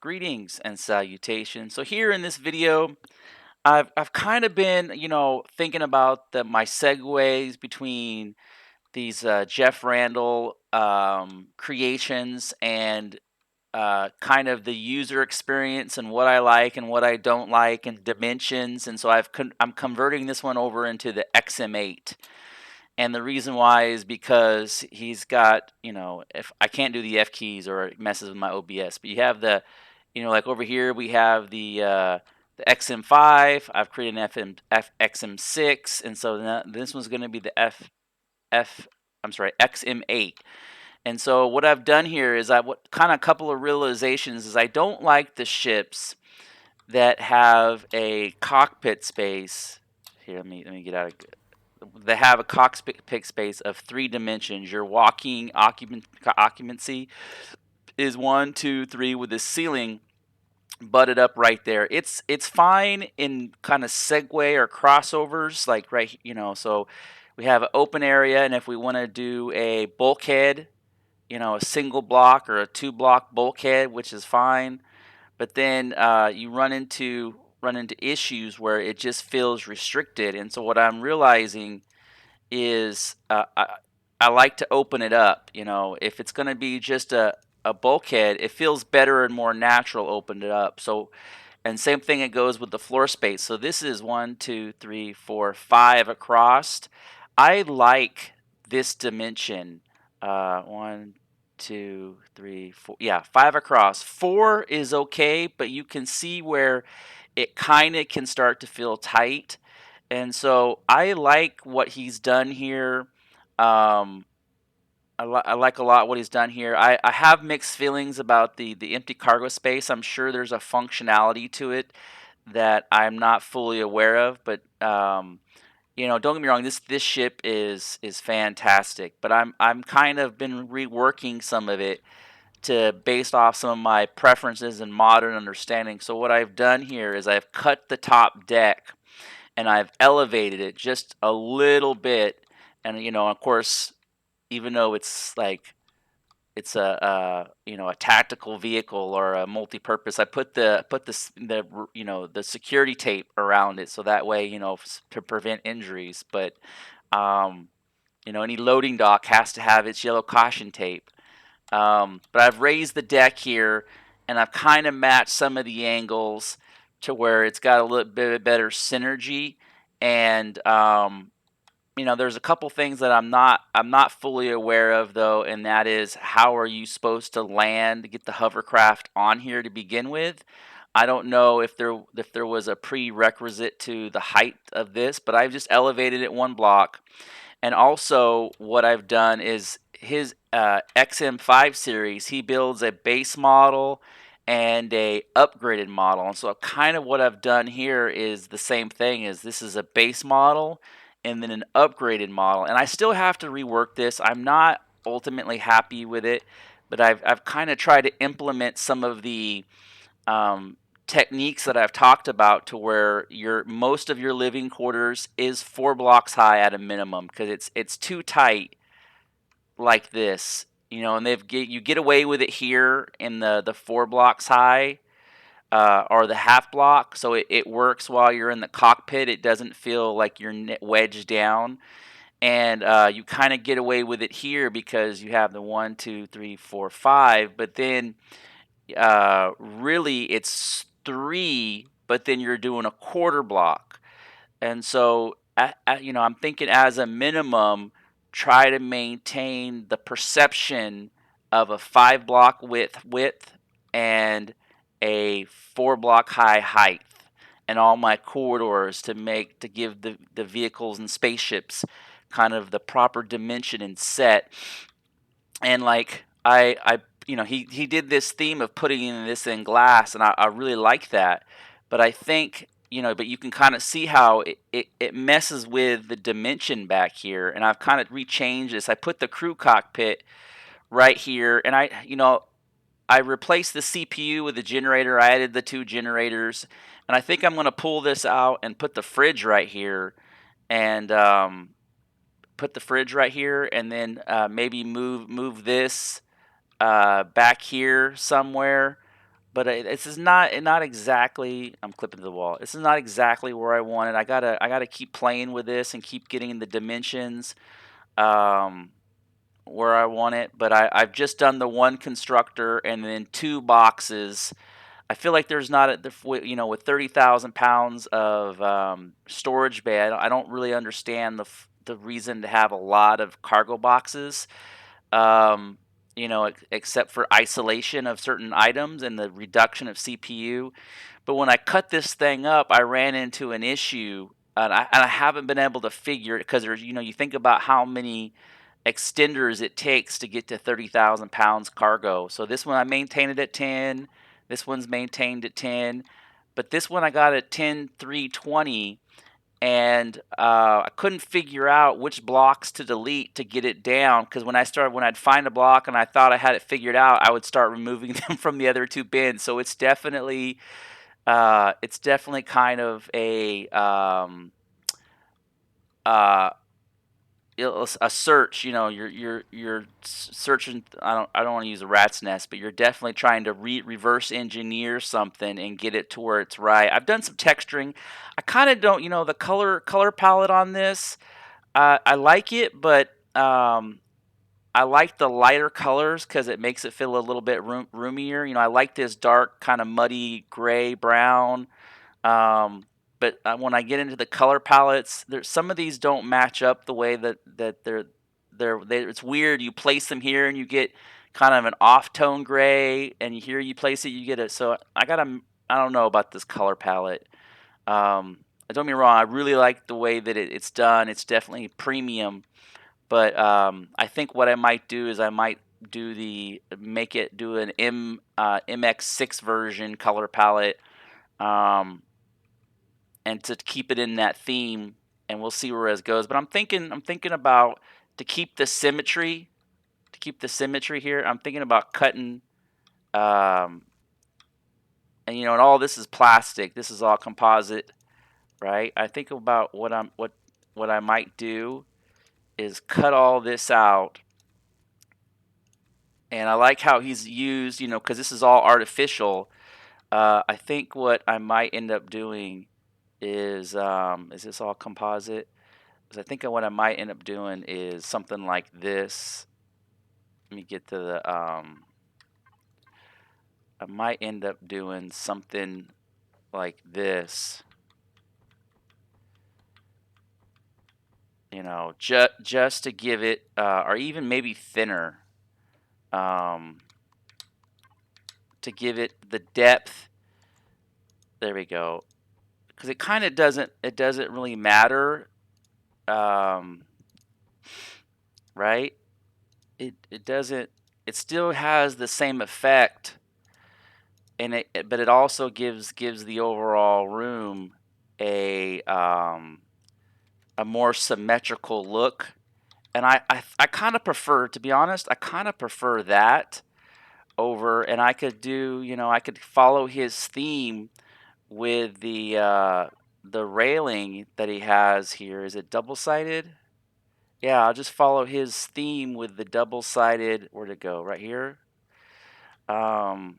Greetings and salutations. So here in this video, I've kind of been, thinking about my segues between these Jeff Randall creations and kind of the user experience and what I like and what I don't like and dimensions. And so I'm converting this one over into the XM8. And the reason why is because he's got, if I can't do the F keys or it messes with my OBS, but you have the, like over here we have the XM5. I've created an XM6, and so this one's going to be the XM8. And so what I've done here is what kind of a couple of realizations is I don't like the ships that have a cockpit space. Here, let me get out of. They have a cockpit space of 3 dimensions. Your walking occupancy is 1, 2, 3 with the ceiling butted up right there. It's fine in kind of segue or crossovers, like right, so we have an open area, and if we want to do a bulkhead, a single block or a 2-block bulkhead, which is fine. But then you run into issues where it just feels restricted. And so what I'm realizing is I like to open it up. If it's going to be just a bulkhead, it feels better and more natural opened it up. So, and same thing it goes with the floor space. So this is 1, 2, 3, 4, 5 across. I like this dimension. 1, 2, 3, 4. Yeah, 5 across. 4 is okay, but you can see where it kind of can start to feel tight. And so I like what he's done here. I like a lot what he's done here. I have mixed feelings about the empty cargo space. I'm sure there's a functionality to it that I'm not fully aware of, but don't get me wrong. This ship is fantastic, but I'm kind of been reworking some of it to based off some of my preferences and modern understanding. So what I've done here is I've cut the top deck and I've elevated it just a little bit. And of course, even though it's like it's a tactical vehicle or a multi-purpose, I put the security tape around it so that way to prevent injuries. But any loading dock has to have its yellow caution tape. But I've raised the deck here, and I've kind of matched some of the angles to where it's got a little bit better synergy. And there's a couple things that I'm not fully aware of though, and that is how are you supposed to land to get the hovercraft on here to begin with. I don't know if there was a prerequisite to the height of this, but I've just elevated it 1 block. And also what I've done is his XM5 series, he builds a base model and a upgraded model. And so kind of what I've done here is the same thing. Is this is a base model and then an upgraded model. And I still have to rework this. I'm not ultimately happy with it, but I've kind of tried to implement some of the techniques that I've talked about to where most of your living quarters is 4 blocks high at a minimum, because it's too tight like this, and you get away with it here in the 4 blocks high or the half block, so it works while you're in the cockpit. It doesn't feel like you're wedged down, and you kind of get away with it here because you have the 1, 2, 3, 4, 5, but then really it's 3, but then you're doing a quarter block. And so I'm thinking as a minimum, try to maintain the perception of a 5 block width and a 4 block high height, and all my corridors to give the vehicles and spaceships kind of the proper dimension and set. And like he did this theme of putting this in glass, and I really like that. But I think but you can kind of see how it messes with the dimension back here. And I've kind of rechanged this. I put the crew cockpit right here, and I replaced the CPU with the generator. I added the 2 generators, and I think I'm going to pull this out and put the fridge right here, and put the fridge right here, and then maybe move this back here somewhere. but this is not exactly. I'm clipping to the wall. This is not exactly where I want it. I gotta keep playing with this and keep getting the dimensions um, where I want it. But I've just done the one constructor and then 2 boxes. I feel like there's not with 30,000 pounds of storage bay. I don't really understand the reason to have a lot of cargo boxes. Um, except for isolation of certain items and the reduction of CPU. But when I cut this thing up, I ran into an issue, and I haven't been able to figure it because you think about how many extenders it takes to get to 30,000 pounds cargo. So this one I maintained it at 10. This one's maintained at 10. But this one I got at 10,320, and I couldn't figure out which blocks to delete to get it down, because when I'd find a block and I thought I had it figured out, I would start removing them from the other 2 bins. So it's definitely kind of uh, a search. You're searching. I don't want to use a rat's nest, but you're definitely trying to reverse engineer something and get it to where it's right. I've done some texturing. I kind of don't, the color palette on this. I like it, but I like the lighter colors because it makes it feel a little bit roomier. I like this dark kind of muddy gray brown. Um, but when I get into the color palettes, some of these don't match up the way that it's weird. You place them here and you get kind of an off tone gray, and here you place it, you get it. So I don't know about this color palette. Don't get me wrong, I really like the way that it's done. It's definitely premium, but I think what I might do is I might do an MX6 version color palette, um, and to keep it in that theme, and we'll see where it goes. But I'm thinking about to keep the symmetry, here. I'm thinking about cutting, um, and all this is plastic. This is all composite, right? I think about what I might do is cut all this out. And I like how he's used, because this is all artificial. I think what I might end up doing is this all composite? 'Cause I think what I might end up doing is something like this. Let me get to I might end up doing something like this. Just to give it, or even maybe thinner, um, to give it the depth. There we go. Because it kind of doesn't really matter, um, right? It doesn't. It still has the same effect, but it also gives the overall room a more symmetrical look. And I kind of prefer, to be honest, I kind of prefer that over. And I could follow his theme with the railing that he has here. Is it double-sided? Yeah, I'll just follow his theme with the double-sided. Where'd it go? Right here. Oh,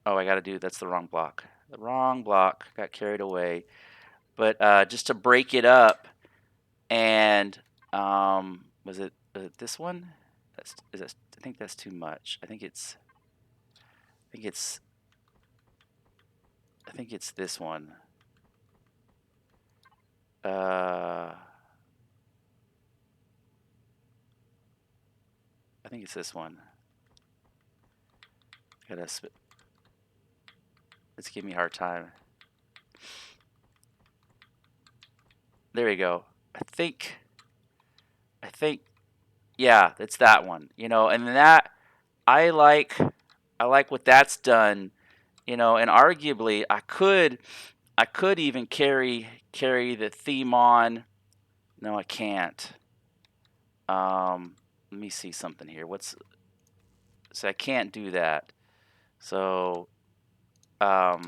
I got to do. That's the wrong block. The wrong block. Got carried away. But just to break it up, and was it this one? I think that's too much. I think it's this one. I think it's this one. It's giving me a hard time. There we go. I think, yeah, it's that one. And that I like what that's done. And arguably I could even carry the theme on. No, I can't. Let me see something here. So I can't do that. So, but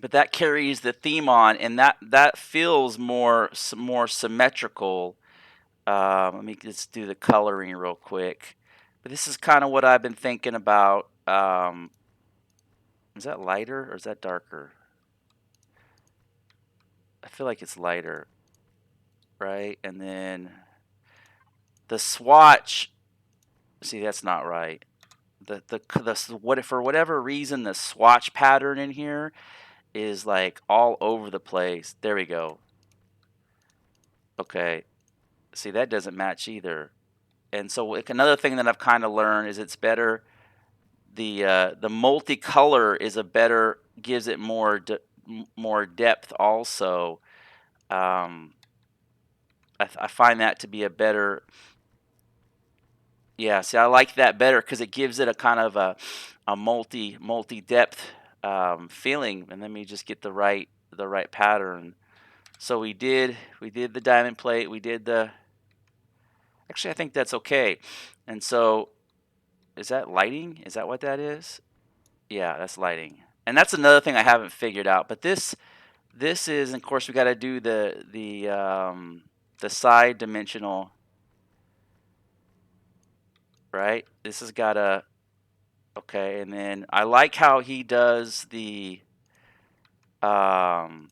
that carries the theme on, and that feels more symmetrical. Let me just do the coloring real quick. But this is kind of what I've been thinking about. Is that lighter or is that darker? I feel like it's lighter, right? And then the swatch, see, that's not right. What, for whatever reason, the swatch pattern in here is like all over the place. There we go. Okay. See, that doesn't match either. And so like, another thing that I've kind of learned is it's better, the multicolor is a better, gives it more depth also. I find that to be a better, yeah, see, I like that better because it gives it a kind of a multi depth feeling. And let me just get the right pattern. So we did the diamond plate. We did the, actually I think that's okay. And so is that lighting? Is that what that is? Yeah, that's lighting. And that's another thing I haven't figured out. But this is, of course, we got to do the side dimensional, right? This has got to, okay. And then I like how he does um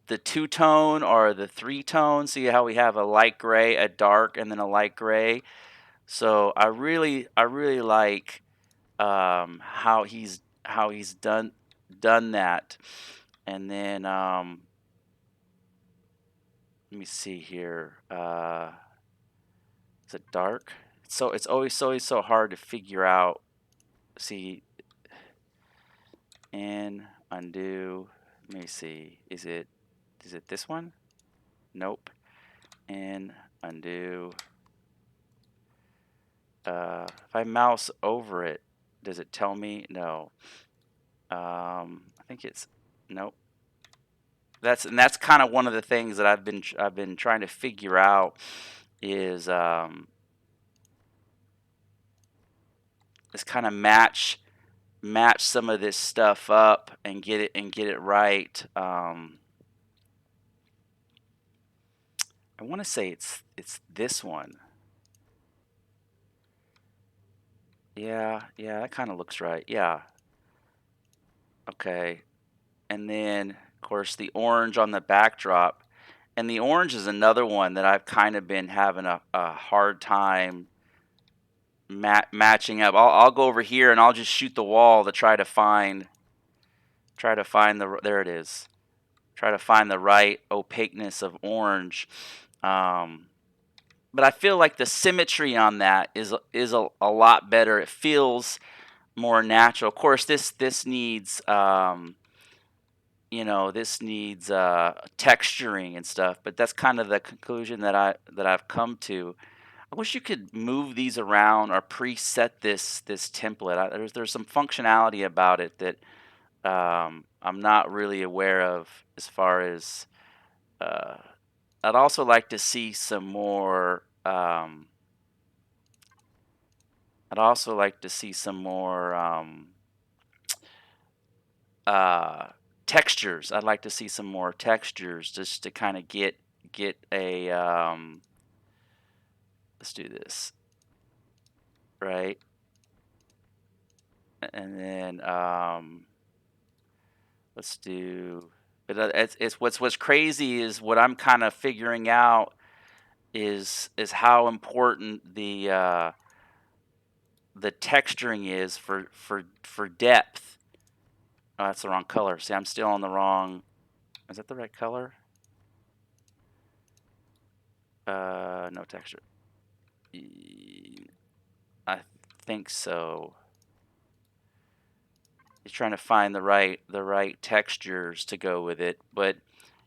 the two-tone or the three-tone. See how we have a light gray, a dark, and then a light gray. So I really like how he's done that. And then let me see here. Is it dark? So it's always so hard to figure out. See, and undo. Let me see. Is it this one? Nope. And undo. If I mouse over it, does it tell me? No. I think it's, nope. That's kind of one of the things that I've been trying to figure out is kind of match some of this stuff up and get it right. I want to say it's this one. Yeah, that kind of looks right. Yeah. Okay. And then of course the orange on the backdrop. And the orange is another one that I've kind of been having a hard time matching up. I'll go over here and I'll just shoot the wall to try to find there it is. Try to find the right opaqueness of orange. But I feel like the symmetry on that is a lot better. It feels more natural. Of course, this needs this needs texturing and stuff. But that's kind of the conclusion that I've come to. I wish you could move these around or preset this template. There's some functionality about it that I'm not really aware of as far as. Uh, I'd also like to see some more. I'd also like to see some more textures. I'd like to see some more textures just to kind of get a. Let's do this, right, and then let's do. But it's what's crazy is what I'm kind of figuring out is how important the texturing is for depth. Oh, that's the wrong color. See, I'm still on the wrong. Is that the right color? No texture. I think so. He's trying to find the right textures to go with it, but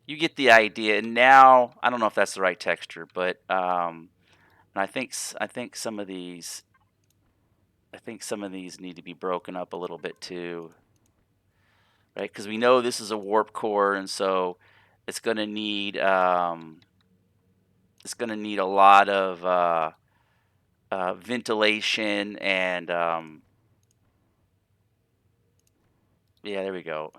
you get the idea. And now I don't know if that's the right texture, but and I think some of these need to be broken up a little bit too, right? Because we know this is a warp core, and so it's going to need a lot of ventilation and yeah, there we go.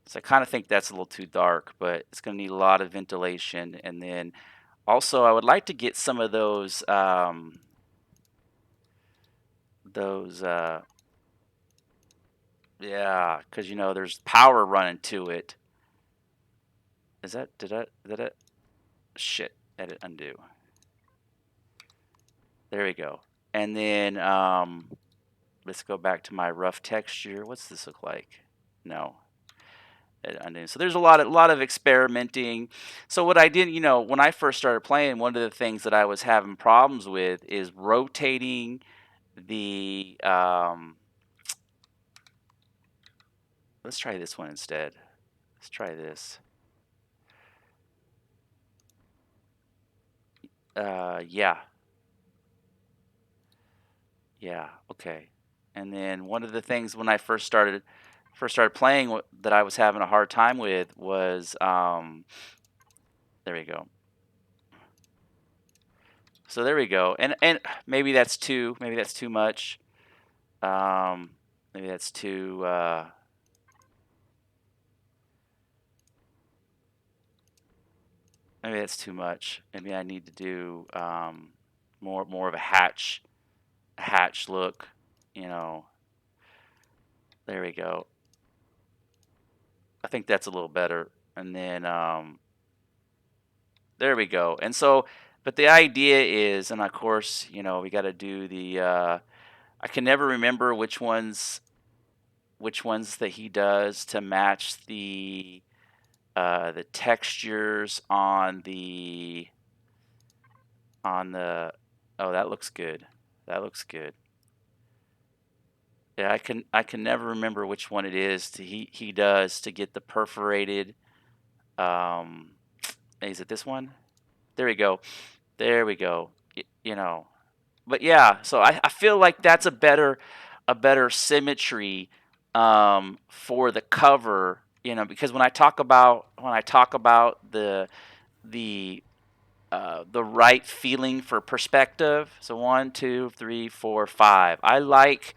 So I kind of think that's a little too dark, but it's going to need a lot of ventilation. And then also, I would like to get some of those, yeah, because there's power running to it. Is that, did it? Shit, edit, undo. There we go. And then let's go back to my rough texture. What's this look like? No. So there's a lot of experimenting. So what I did, when I first started playing, one of the things that I was having problems with is rotating the. Let's try this one instead. Let's try this. Yeah, yeah, okay. And then one of the things when I first started playing that I was having a hard time with was there we go. So there we go. And maybe that's too much. Um, maybe that's too maybe that's too much. Maybe I need to do more of a hatch look. You know, there we go. I think that's a little better. And then there we go. And so, but the idea is, and of course, we got to do the. I can never remember which ones that he does to match the textures on the. Oh, that looks good. That looks good. Yeah, I can never remember which one it is he does to get the perforated. Um, is it this one? There we go. There we go. But yeah, so I feel like that's a better symmetry for the cover. Because when I talk about the the right feeling for perspective. So 1, 2, 3, 4, 5. I like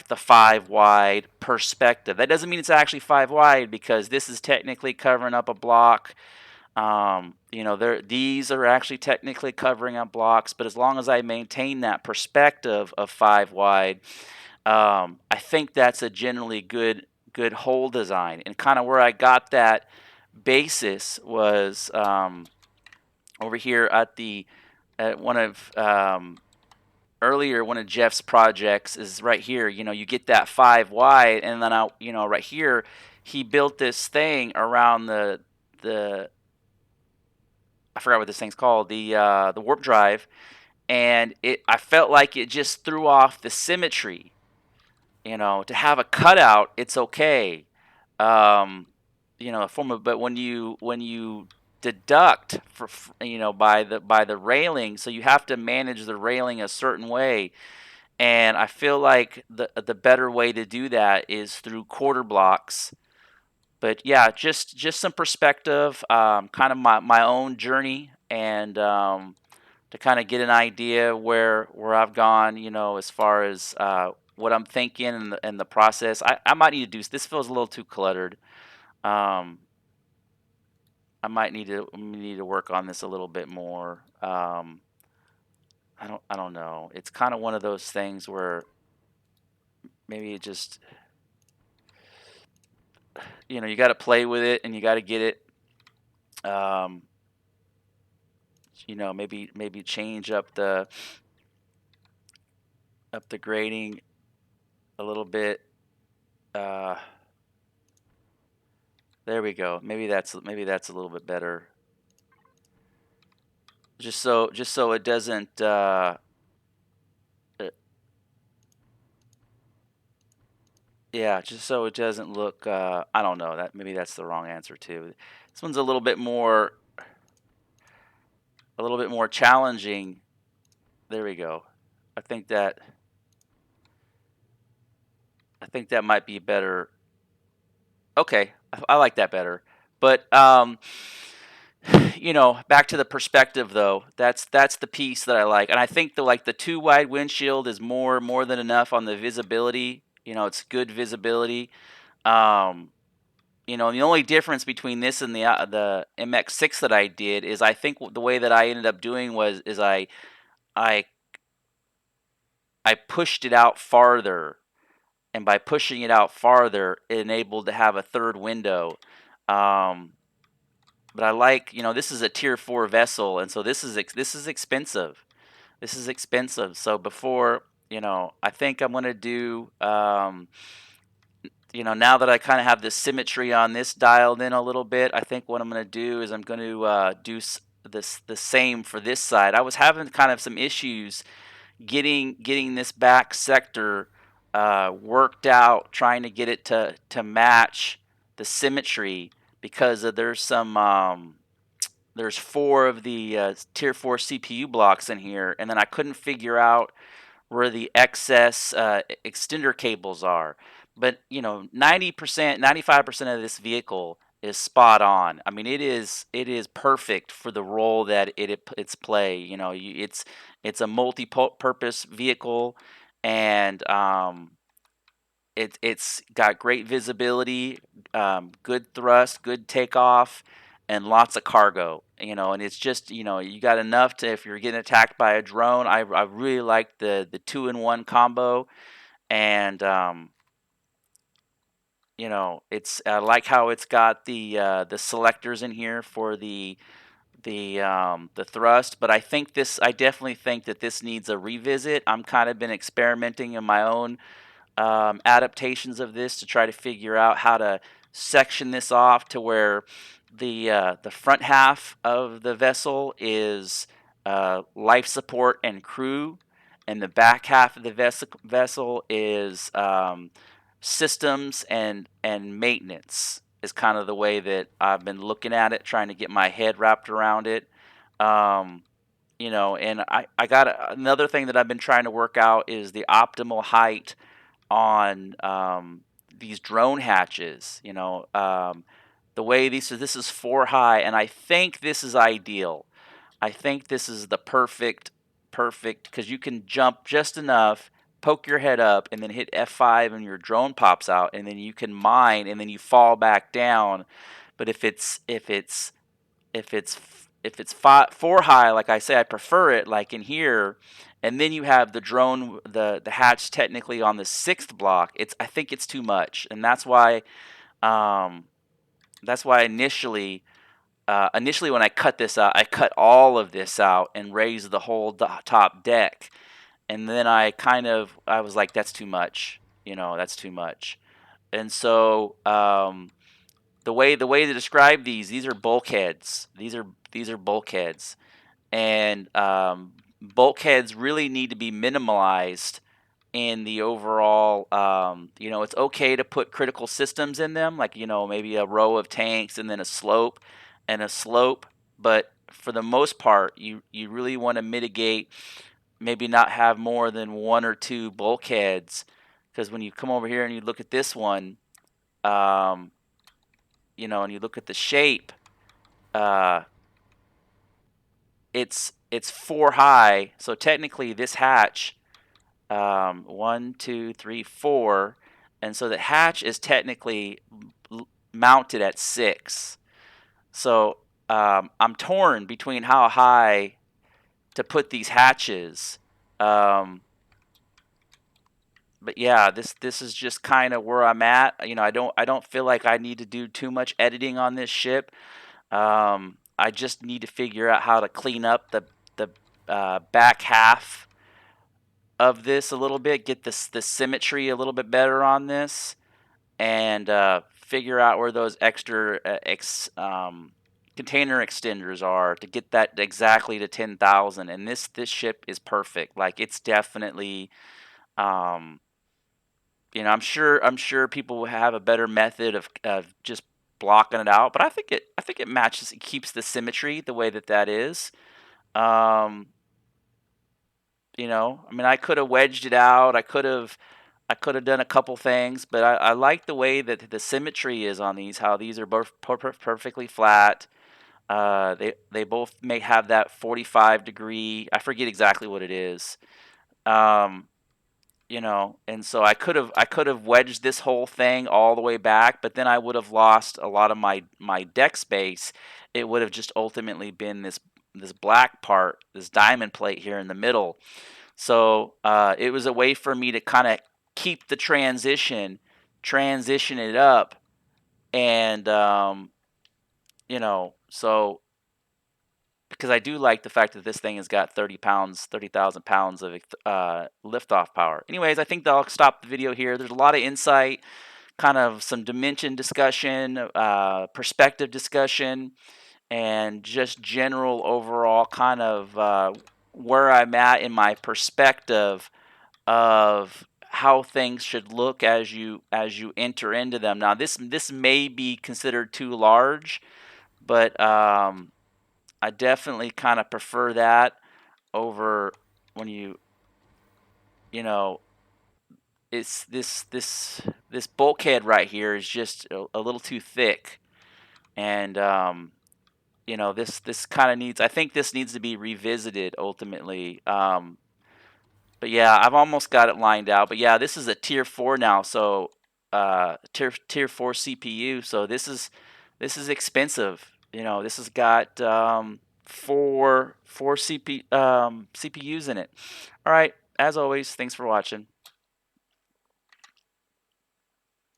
the 5 wide perspective. That doesn't mean it's actually 5 wide because this is technically covering up a block. These are actually technically covering up blocks, but as long as I maintain that perspective of 5 wide, I think that's a generally good hole design. And kind of where I got that basis was over here at one of earlier one of Jeff's projects is right here. You get that 5 wide, and then right here he built this thing around the I forgot what this thing's called, the warp drive, and I felt like it just threw off the symmetry. To have a cutout, it's okay. Um, but when you deduct by the railing, so you have to manage the railing a certain way, and I feel like the better way to do that is through quarter blocks. But yeah, just some perspective, kind of my own journey, and to kind of get an idea where I've gone, as far as what I'm thinking and the process. I might need to do this. Feels a little too cluttered. Um, I might need to work on this a little bit more. I don't know. It's kind of one of those things where maybe it just you got to play with it and you got to get it. Um, maybe change up the grading a little bit. Uh, there we go. Maybe that's a little bit better. Just so it doesn't. Uh, yeah, just so it doesn't look. I don't know. Maybe that's the wrong answer too. This one's a little bit more challenging. There we go. I think that I think that might be better. Okay, I like that better. But back to the perspective though. That's the piece that I like, and I think the 2 wide windshield is more than enough on the visibility. It's good visibility. Um, You know, the only difference between this and the MX6 that I did is I think the way that I ended up doing was is I I pushed it out farther, and by pushing it out farther, it enabled to have a third window. Um, but I like, you know, this is a tier 4 vessel, and so this is expensive. This is expensive. So before, you know, I think I'm gonna do, you know, now that I kind of have the symmetry on this dialed in a little bit, I think what I'm gonna do is I'm going to do this the same for this side. I was having kind of some issues getting this back sector worked out, trying to get it to match the symmetry because there's some there's 4 of the tier 4 CPU blocks in here, and then I couldn't figure out where the excess extender cables are. But you know, 90%, 95% of this vehicle is spot on. I mean, it is perfect for the role that it's play. You know, it's a multi-purpose vehicle, and it's got great visibility, good thrust, good takeoff, and lots of cargo. You know, and it's just, you know, you got enough to, if you're getting attacked by a drone. I really like the 2-in-1 combo, and you know, it's I like how it's got the selectors in here for the thrust. But I definitely think that this needs a revisit. I'm kind of been experimenting in my own adaptations of this to try to figure out how to section this off to where the front half of the vessel is life support and crew, and the back half of the vessel is systems and maintenance. Is kind of the way that I've been looking at it, trying to get my head wrapped around it. Um, you know, and I got another thing that I've been trying to work out is the optimal height on these drone hatches. You know, the way this is 4 high, and I think this is ideal. I think this is the perfect because you can jump just enough, poke your head up, and then hit F5, and your drone pops out, and then you can mine, and then you fall back down. But if it's 4 high, like I say, I prefer it like in here, and then you have the drone, the hatch technically on the 6th block. I think it's too much, and um, that's why initially when I cut this out, I cut all of this out and raised the whole top deck, and then I was like, that's too much, you know, that's too much, and so the way to describe these are bulkheads. These are bulkheads, and bulkheads really need to be minimalized in the overall. You know, it's okay to put critical systems in them, like, you know, maybe a row of tanks and then a slope. But for the most part, you really want to mitigate, maybe not have more than 1 or 2 bulkheads, because when you come over here and you look at this one, um, you know, and you look at the shape, uh, it's 4 high, so technically this hatch, 1, 2, 3, 4, and so the hatch is technically mounted at 6. So I'm torn between how high to put these hatches. Um, but yeah, this is just kind of where I'm at. You know, I don't feel like I need to do too much editing on this ship. I just need to figure out how to clean up the back half of this a little bit, get the symmetry a little bit better on this, and figure out where those extra container extenders are to get that exactly to 10,000. And this ship is perfect. Like, it's definitely, um, you know, I'm sure people will have a better method of just blocking it out, but I think it matches. It keeps the symmetry the way that is. Um, you know, I mean, I could have wedged it out. I could have done a couple things, but I like the way that the symmetry is on these. How these are both perfectly flat. They both may have that 45 degree. I forget exactly what it is. Um, and so I could have wedged this whole thing all the way back, but then I would have lost a lot of my deck space. It would have just ultimately been this black part, this diamond plate here in the middle. So it was a way for me to kind of keep the transition it up, and so because I do like the fact that this thing has got 30 pounds, 30,000 pounds of liftoff power. Anyways, I think that I'll stop the video here. There's a lot of insight, kind of some dimension discussion, perspective discussion, and just general overall kind of where I'm at in my perspective of how things should look as you enter into them. Now, this may be considered too large, but I definitely kind of prefer that over when you know it's this bulkhead right here is just a little too thick, and this kind of needs, I think this needs to be revisited ultimately. But yeah, I've almost got it lined out. But yeah, this is a tier 4 now, so tier 4 CPU. So this is expensive. This has got four CPUs in it. All right, as always, thanks for watching.